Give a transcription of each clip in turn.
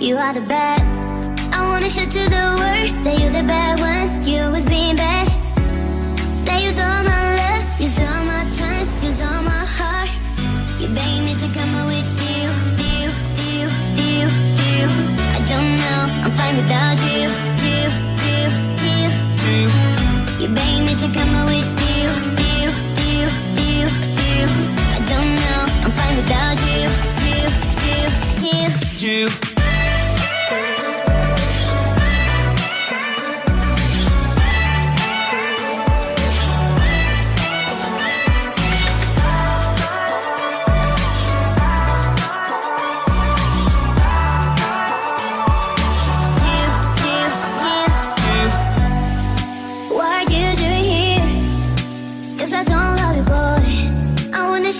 you are the bad. I wanna show to the world that you're the bad one. You always being bad. That use all my love, use all my time, use all my heart. You beg me to come out with you. I don't know, I'm fine without you. You beg me to come out with you. I don't know, I'm fine without you.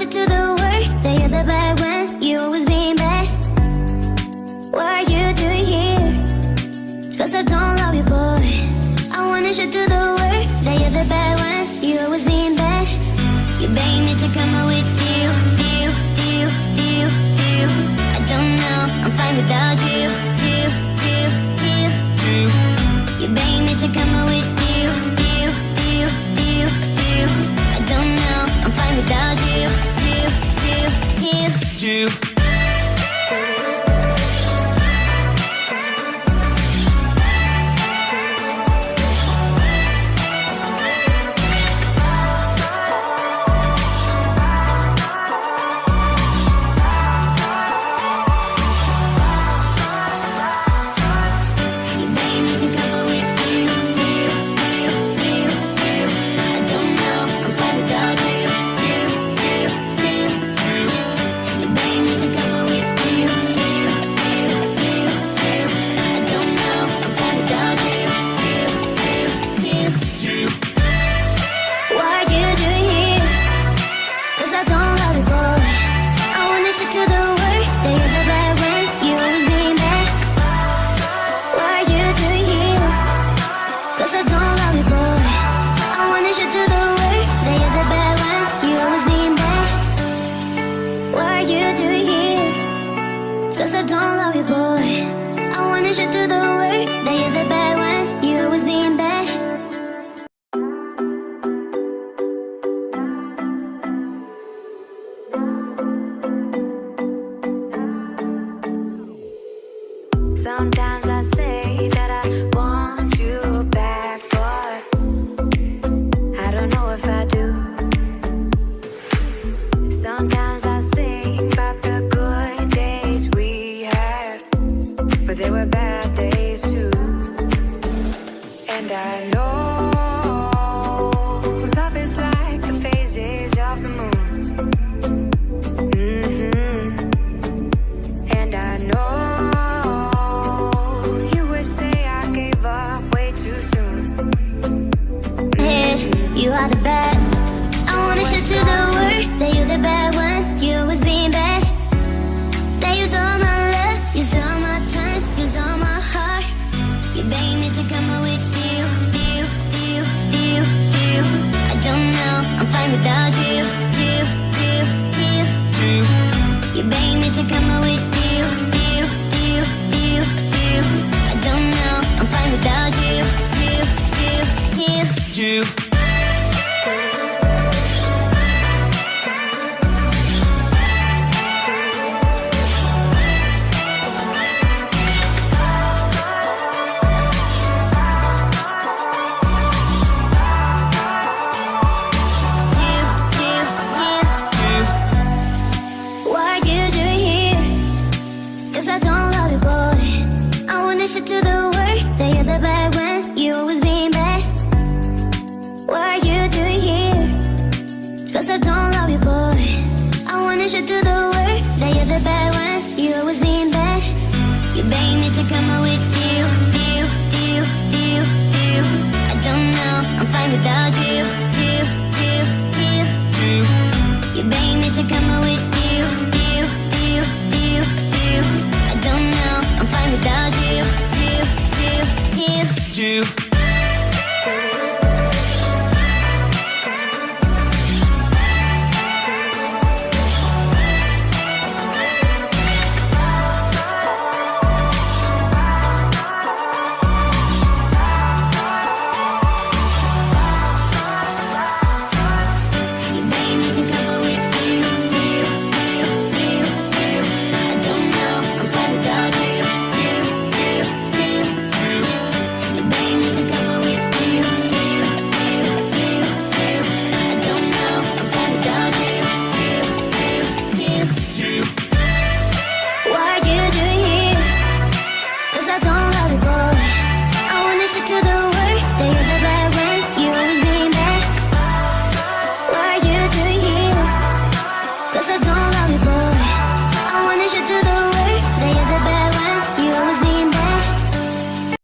To the world that you're the bad one, you always being bad. What are you doing here? Cause I don't love you, boy. I wanna show to the world that you're the bad one, you always being bad. You beg me to come out with you. I don't know, I'm fine without you. You beg me to come out with you. I don't know, I'm fine without you. Cause I don't love you, boy. I wanna show to the world that you're the bad one, you always being bad. Sometimes I say that I want you back, but I don't know if I do. Sometimes I think about the good days we had, but there were bad days too. And I know love is like the phases of the moon. And I know you are the bad. I wanna show to the world that you're the bad one, you always being bad. That use all my love, use all my time, use all my heart. You beg me to come out with you. I don't know, I'm fine without you. You beg me to come out with you. I don't know, I'm fine without you. I don't love you, boy. I wanna show to the world that you're the bad one, you always being bad. What are you doing here? Cause I don't love you, boy. I wanna show to the world that you're the bad one, you always being bad. You beg me to come out with you. I don't know, I'm fine without you.